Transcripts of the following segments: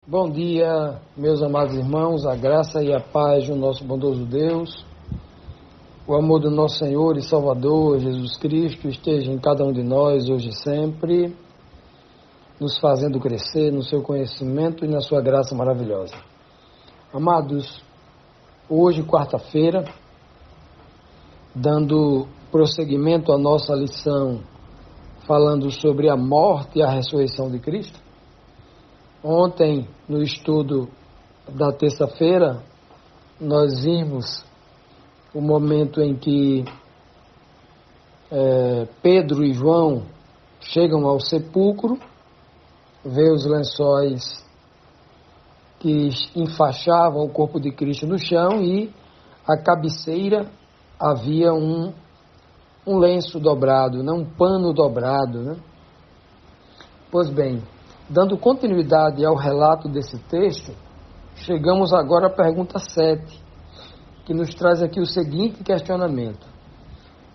Bom dia, meus amados irmãos, a graça e a paz do nosso bondoso Deus, o amor do nosso Senhor e Salvador Jesus Cristo esteja em cada um de nós hoje e sempre, nos fazendo crescer no seu conhecimento e na sua graça maravilhosa. Amados, hoje, quarta-feira, dando prosseguimento à nossa lição, falando sobre a morte e a ressurreição de Cristo. Ontem, no estudo da terça-feira, nós vimos o momento em que Pedro e João chegam ao sepulcro, vê os lençóis que enfaixavam o corpo de Cristo no chão e à cabeceira havia um lenço dobrado, um pano dobrado, Pois bem, dando continuidade ao relato desse texto, chegamos agora à pergunta 7, que nos traz aqui o seguinte questionamento.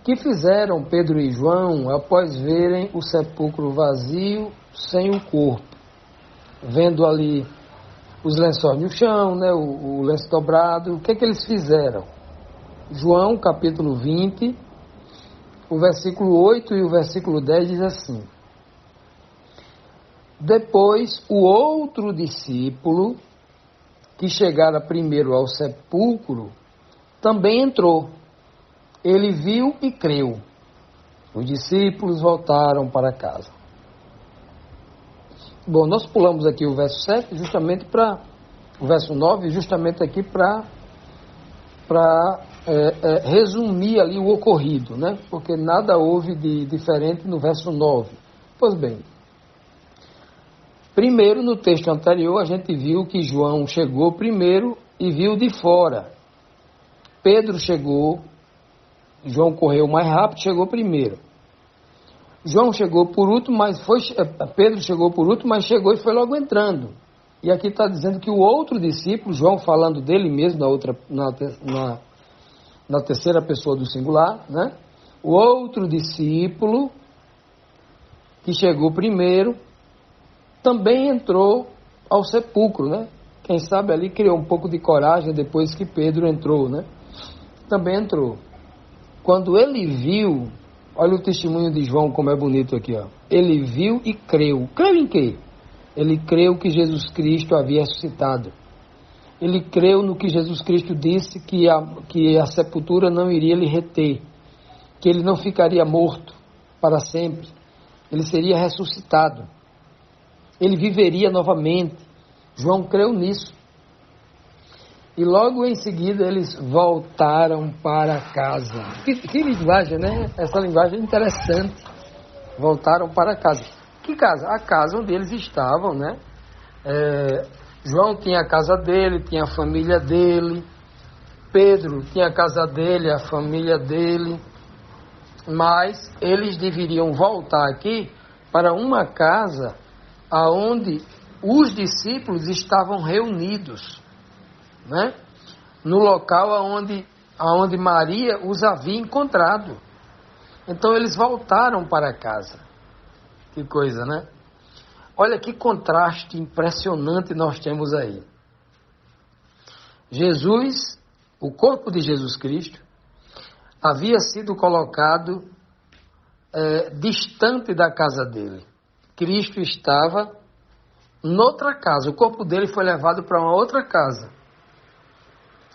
Que fizeram Pedro e João após verem o sepulcro vazio, sem o corpo? Vendo ali os lençóis no chão, o lenço dobrado, o que eles fizeram? João, capítulo 20, o versículo 8 e o versículo 10 diz assim: Depois, o outro discípulo, que chegara primeiro ao sepulcro, também entrou. Ele viu e creu. Os discípulos voltaram para casa. Bom, nós pulamos aqui o verso 7, justamente para o verso 9, justamente aqui para resumir ali o ocorrido, Porque nada houve de diferente no verso 9. Pois bem, primeiro, no texto anterior, a gente viu que João chegou primeiro e viu de fora. Pedro chegou, João correu mais rápido, chegou primeiro. João chegou por último, Pedro chegou por último, mas chegou e foi logo entrando. E aqui está dizendo que o outro discípulo, João falando dele mesmo na terceira pessoa do singular, O outro discípulo, que chegou primeiro, também entrou ao sepulcro, Quem sabe ali criou um pouco de coragem depois que Pedro entrou, Também entrou. Quando ele viu, olha o testemunho de João como é bonito aqui, Ele viu e creu. Creu em quê? Ele creu que Jesus Cristo havia ressuscitado. Ele creu no que Jesus Cristo disse, que a sepultura não iria lhe reter, que ele não ficaria morto para sempre. Ele seria ressuscitado. Ele viveria novamente. João creu nisso. E logo em seguida eles voltaram para casa. Que linguagem, Essa linguagem é interessante. Voltaram para casa. Que casa? A casa onde eles estavam, João tinha a casa dele, tinha a família dele. Pedro tinha a casa dele, a família dele. Mas eles deveriam voltar aqui para uma casa aonde os discípulos estavam reunidos, no local aonde Maria os havia encontrado. Então eles voltaram para casa. Que coisa, Olha que contraste impressionante nós temos aí. Jesus, o corpo de Jesus Cristo, havia sido colocado distante da casa dele. Cristo estava noutra casa, o corpo dele foi levado para uma outra casa.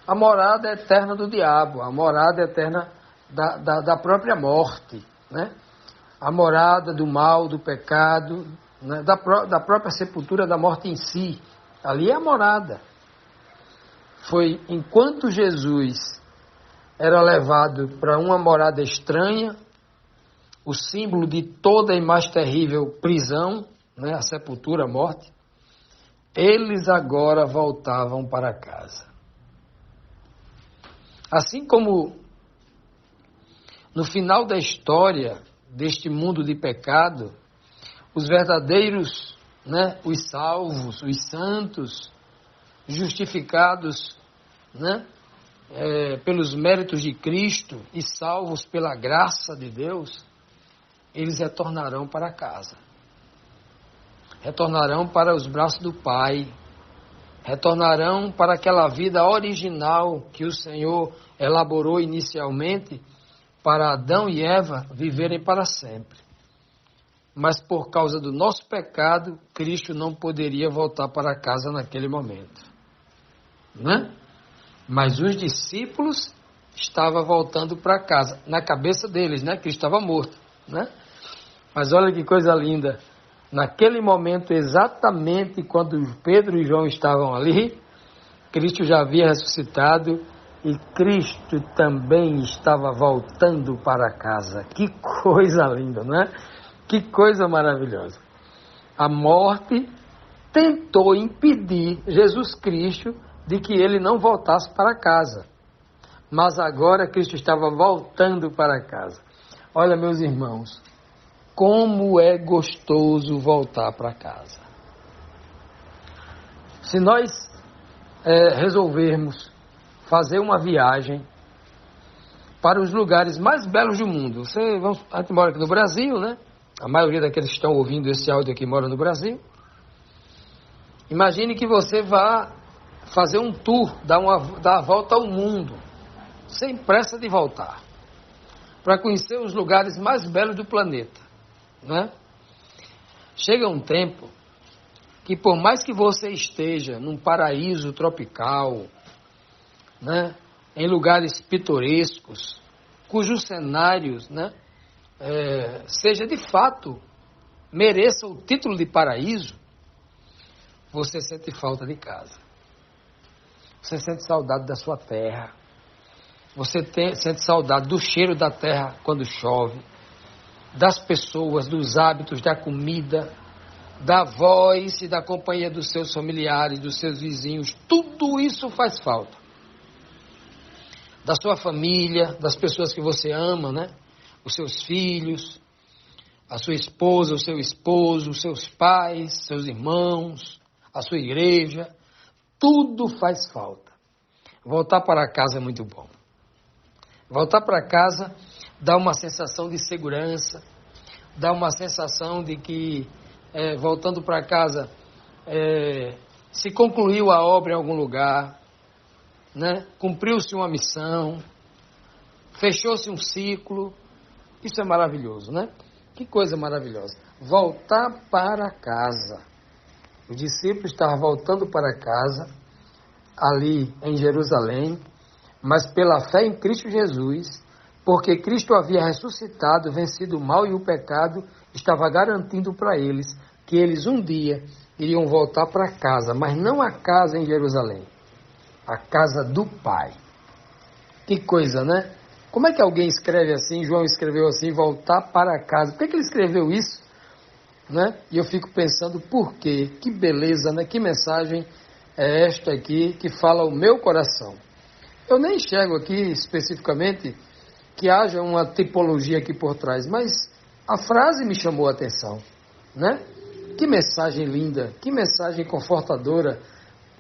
A morada eterna do diabo, a morada eterna da própria morte, A morada do mal, do pecado, da própria sepultura da morte em si. Ali é a morada. Foi enquanto Jesus era levado para uma morada estranha, o símbolo de toda e mais terrível prisão, a sepultura, a morte, eles agora voltavam para casa. Assim como no final da história deste mundo de pecado, os verdadeiros, os salvos, os santos, justificados, pelos méritos de Cristo e salvos pela graça de Deus, eles retornarão para casa. Retornarão para os braços do Pai, retornarão para aquela vida original que o Senhor elaborou inicialmente para Adão e Eva viverem para sempre. Mas por causa do nosso pecado, Cristo não poderia voltar para casa naquele momento, né? Mas os discípulos estavam voltando para casa, na cabeça deles, né? Cristo estava morto, né? Mas olha que coisa linda, naquele momento, exatamente quando Pedro e João estavam ali, Cristo já havia ressuscitado e Cristo também estava voltando para casa. Que coisa linda, não é? Que coisa maravilhosa. A morte tentou impedir Jesus Cristo de que ele não voltasse para casa. Mas agora Cristo estava voltando para casa. Olha, meus irmãos, como é gostoso voltar para casa. Se nós resolvermos fazer uma viagem para os lugares mais belos do mundo, a gente mora aqui no Brasil, né? A maioria daqueles que estão ouvindo esse áudio aqui mora no Brasil. Imagine que você vá fazer um tour, dar a volta ao mundo, sem pressa de voltar, para conhecer os lugares mais belos do planeta, né? Chega um tempo que por mais que você esteja num paraíso tropical, né, em lugares pitorescos, cujos cenários, né, seja de fato, mereça o título de paraíso, você sente falta de casa. Você sente saudade da sua terra. Você sente saudade do cheiro da terra quando chove, das pessoas, dos hábitos, da comida, da voz e da companhia dos seus familiares, dos seus vizinhos. Tudo isso faz falta. Da sua família, das pessoas que você ama, né? Os seus filhos, a sua esposa, o seu esposo, os seus pais, seus irmãos, a sua igreja. Tudo faz falta. Voltar para casa é muito bom. Voltar para casa dá uma sensação de segurança, dá uma sensação de que, voltando para casa, se concluiu a obra em algum lugar, né? Cumpriu-se uma missão, fechou-se um ciclo. Isso é maravilhoso, né? Que coisa maravilhosa. Voltar para casa. Os discípulos estavam voltando para casa, ali em Jerusalém, mas pela fé em Cristo Jesus, porque Cristo havia ressuscitado, vencido o mal e o pecado, estava garantindo para eles que eles um dia iriam voltar para casa, mas não a casa em Jerusalém, a casa do Pai. Que coisa, né? Como é que alguém escreve assim, João escreveu assim, voltar para casa? Por que ele escreveu isso? Né? E eu fico pensando, por quê? Que beleza, né? Que mensagem é esta aqui que fala o meu coração? Eu nem enxergo aqui especificamente que haja uma tipologia aqui por trás, mas a frase me chamou a atenção, né? Que mensagem linda, que mensagem confortadora.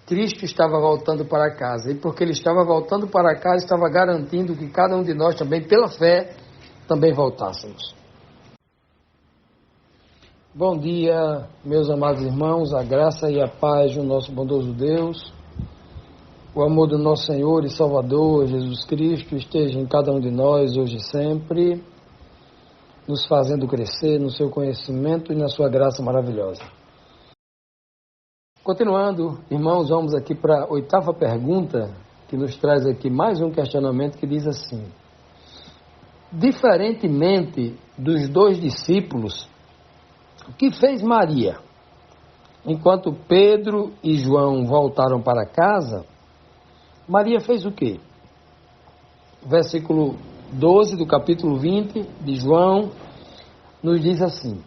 Cristo estava voltando para casa, e porque ele estava voltando para casa, estava garantindo que cada um de nós também, pela fé, também voltássemos. Bom dia, meus amados irmãos, a graça e a paz do nosso bondoso Deus, o amor do nosso Senhor e Salvador, Jesus Cristo, esteja em cada um de nós, hoje e sempre, nos fazendo crescer no seu conhecimento e na sua graça maravilhosa. Continuando, irmãos, vamos aqui para a 8ª pergunta, que nos traz aqui mais um questionamento que diz assim: diferentemente dos 2 discípulos, o que fez Maria? Enquanto Pedro e João voltaram para casa, Maria fez o quê? Versículo 12 do capítulo 20 de João nos diz assim,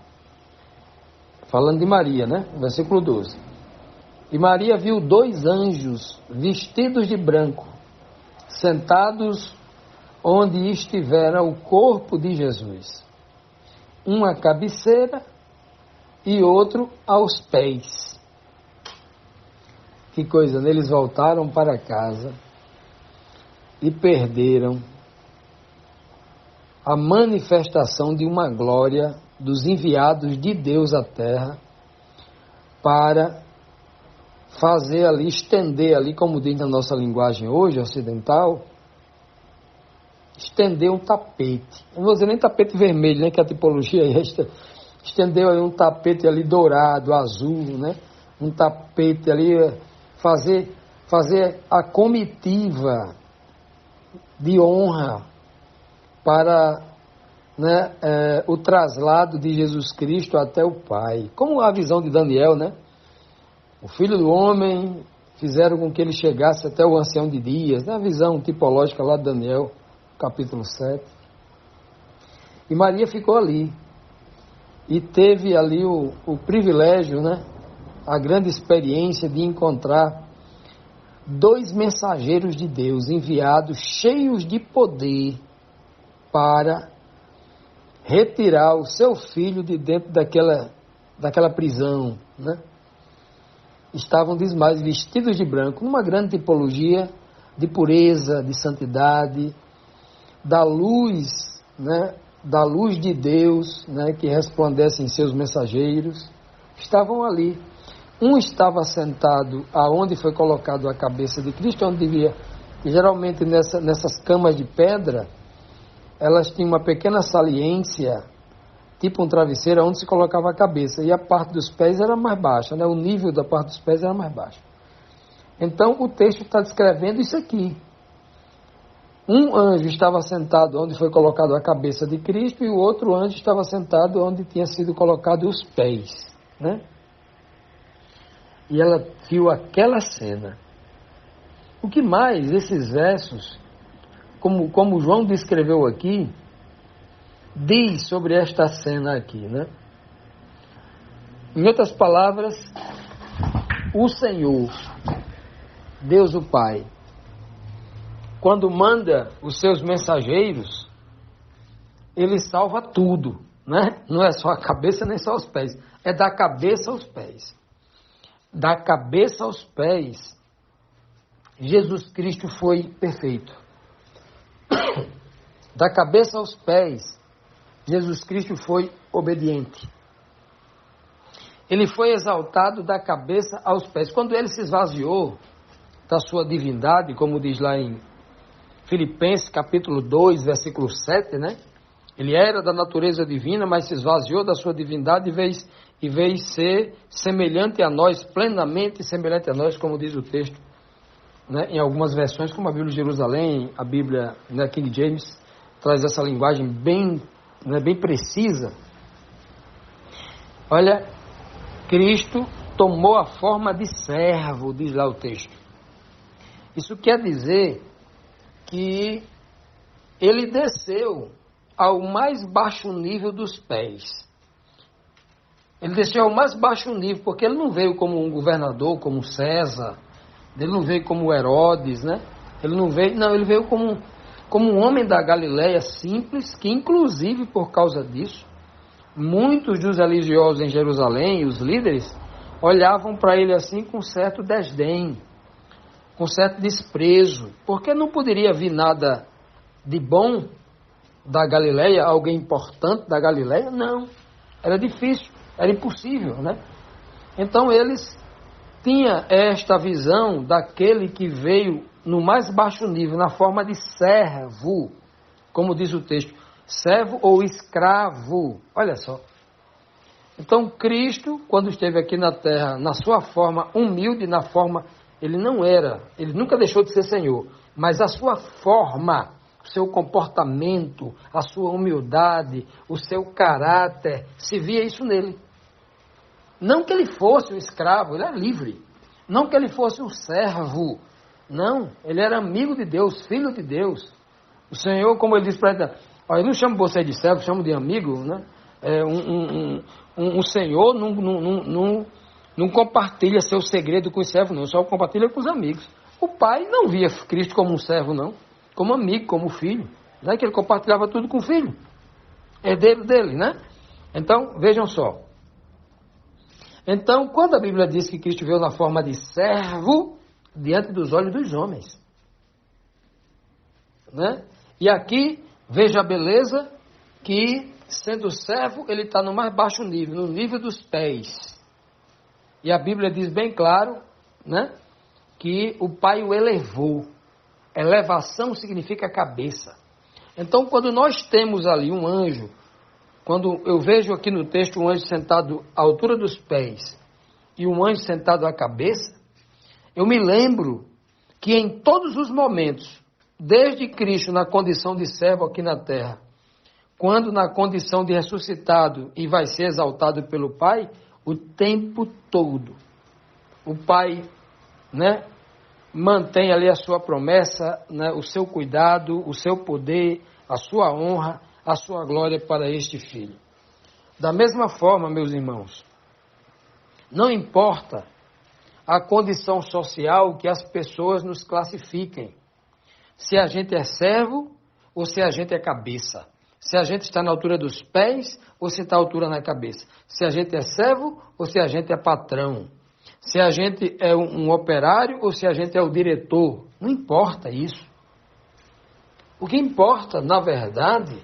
falando de Maria, né? Versículo 12. E Maria viu 2 anjos vestidos de branco, sentados onde estivera o corpo de Jesus, um à cabeceira e outro aos pés. Que coisa, né? Eles voltaram para casa e perderam a manifestação de uma glória dos enviados de Deus à terra para fazer ali, estender ali, como diz na nossa linguagem hoje, ocidental, estender um tapete. Eu não vou dizer nem tapete vermelho, né, que a tipologia é esta. Estendeu aí um tapete ali dourado, azul, né? Um tapete ali, fazer a comitiva de honra para, né, o traslado de Jesus Cristo até o Pai. Como a visão de Daniel, né? O Filho do Homem fizeram com que ele chegasse até o Ancião de Dias, né? A visão tipológica lá de Daniel, capítulo 7. E Maria ficou ali. E teve ali o privilégio, né? A grande experiência de encontrar 2 mensageiros de Deus enviados, cheios de poder, para retirar o seu filho de dentro daquela prisão, né? Estavam demais vestidos de branco, numa grande tipologia de pureza, de santidade, da luz, né? Da luz de Deus, né? Que resplandece em seus mensageiros. Estavam ali. Um estava sentado aonde foi colocado a cabeça de Cristo, onde devia, e geralmente nessas camas de pedra, elas tinham uma pequena saliência, tipo um travesseiro, onde se colocava a cabeça, e a parte dos pés era mais baixa, né? O nível da parte dos pés era mais baixo. Então o texto está descrevendo isso aqui. Um anjo estava sentado onde foi colocado a cabeça de Cristo, e o outro anjo estava sentado onde tinha sido colocado os pés, né? E ela viu aquela cena. O que mais esses versos, como João descreveu aqui, diz sobre esta cena aqui, né? Em outras palavras, o Senhor, Deus o Pai, quando manda os seus mensageiros, ele salva tudo, né? Não é só a cabeça nem só os pés, é da cabeça aos pés. Da cabeça aos pés, Jesus Cristo foi perfeito. Da cabeça aos pés, Jesus Cristo foi obediente. Ele foi exaltado da cabeça aos pés. Quando ele se esvaziou da sua divindade, como diz lá em Filipenses capítulo 2, versículo 7, né? Ele era da natureza divina, mas se esvaziou da sua divindade e veio ser semelhante a nós, plenamente semelhante a nós, como diz o texto, né? Em algumas versões, como a Bíblia de Jerusalém, a Bíblia, né, King James, traz essa linguagem bem, né, bem precisa. Olha, Cristo tomou a forma de servo, diz lá o texto. Isso quer dizer que ele desceu ao mais baixo nível dos pés. Ele desceu ao mais baixo nível, porque ele não veio como um governador, como César, ele não veio como Herodes, né? Ele veio como um homem da Galileia simples, que inclusive por causa disso, muitos dos religiosos em Jerusalém, os líderes, olhavam para ele assim com certo desdém, com certo desprezo, porque não poderia vir nada de bom da Galileia, alguém importante da Galileia, não, era difícil, era impossível, né? Então eles tinham esta visão daquele que veio no mais baixo nível, na forma de servo, como diz o texto, servo ou escravo, olha só. Então Cristo, quando esteve aqui na terra, na sua forma humilde, ele nunca deixou de ser Senhor, mas a sua forma, o seu comportamento, a sua humildade, o seu caráter, se via isso nele. Não que ele fosse um escravo, ele era livre. Não que ele fosse um servo, não, ele era amigo de Deus, filho de Deus. O Senhor, como ele disse para ele, eu não chamo você de servo, chamo de amigo, né? Um Senhor não compartilha seu segredo com os servos, não, só compartilha com os amigos. O pai não via Cristo como um servo, não, como amigo, como filho, né? Que ele compartilhava tudo com o filho, herdeiro dele, né? Então, vejam só. Então, quando a Bíblia diz que Cristo veio na forma de servo, diante dos olhos dos homens, né? E aqui, veja a beleza, que sendo servo, ele está no mais baixo nível, no nível dos pés. E a Bíblia diz bem claro, né? Que o Pai o elevou. Elevação significa cabeça. Então, quando nós temos ali um anjo, quando eu vejo aqui no texto um anjo sentado à altura dos pés e um anjo sentado à cabeça, eu me lembro que em todos os momentos, desde Cristo na condição de servo aqui na terra, quando na condição de ressuscitado e vai ser exaltado pelo Pai, o tempo todo, o Pai, né, mantém ali a sua promessa, né, o seu cuidado, o seu poder, a sua honra, a sua glória para este filho. Da mesma forma, meus irmãos, não importa a condição social que as pessoas nos classifiquem, se a gente é servo ou se a gente é cabeça, se a gente está na altura dos pés ou se está à altura na cabeça, se a gente é servo ou se a gente é patrão, se a gente é um operário ou se a gente é o diretor, não importa isso. O que importa, na verdade,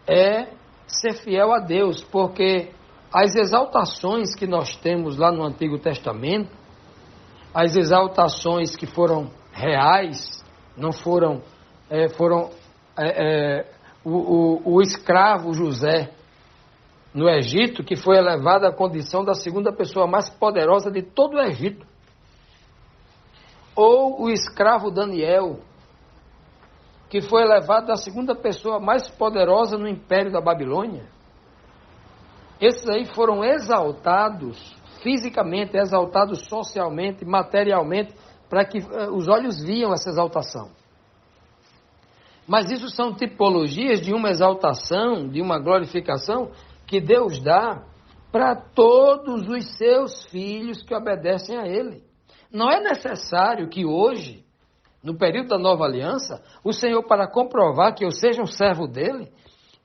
é ser fiel a Deus, porque as exaltações que nós temos lá no Antigo Testamento, as exaltações que foram reais, não foram, o escravo José no Egito, que foi elevado à condição da segunda pessoa mais poderosa de todo o Egito. Ou o escravo Daniel, que foi elevado à segunda pessoa mais poderosa no Império da Babilônia. Esses aí foram exaltados fisicamente, exaltados socialmente, materialmente, para que os olhos viam essa exaltação. Mas isso são tipologias de uma exaltação, de uma glorificação que Deus dá para todos os seus filhos que obedecem a Ele. Não é necessário que hoje, no período da nova aliança, o Senhor, para comprovar que eu seja um servo dele,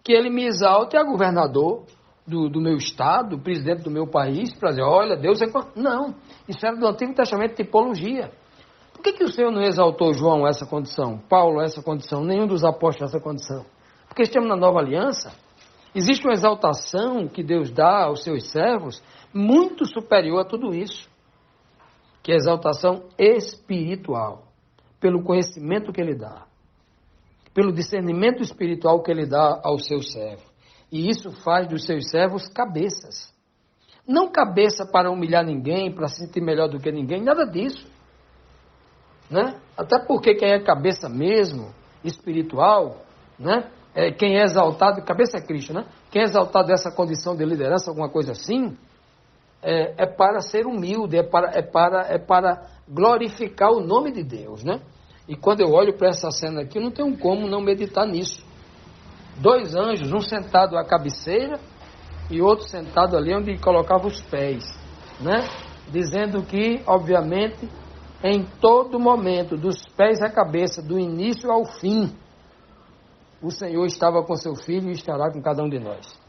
que ele me exalte a governador do meu estado, presidente do meu país, para dizer, olha, Deus é... Não, isso era do Antigo Testamento, tipologia. Por que o Senhor não exaltou João a essa condição, Paulo a essa condição, nenhum dos apóstolos a essa condição? Porque estamos na nova aliança. Existe uma exaltação que Deus dá aos seus servos muito superior a tudo isso, que é a exaltação espiritual, pelo conhecimento que Ele dá, pelo discernimento espiritual que Ele dá aos seus servos. E isso faz dos seus servos cabeças. Não cabeça para humilhar ninguém, para se sentir melhor do que ninguém, nada disso. Né? Até porque quem é cabeça mesmo, espiritual, né? Quem é exaltado, cabeça é Cristo, né? Quem é exaltado dessa condição de liderança, alguma coisa assim, é para ser humilde, é para glorificar o nome de Deus, né? E quando eu olho para essa cena aqui, eu não tenho como não meditar nisso. 2 anjos, um sentado à cabeceira e outro sentado ali onde colocava os pés, né? Dizendo que, obviamente, em todo momento, dos pés à cabeça, do início ao fim, o Senhor estava com seu filho e estará com cada um de nós.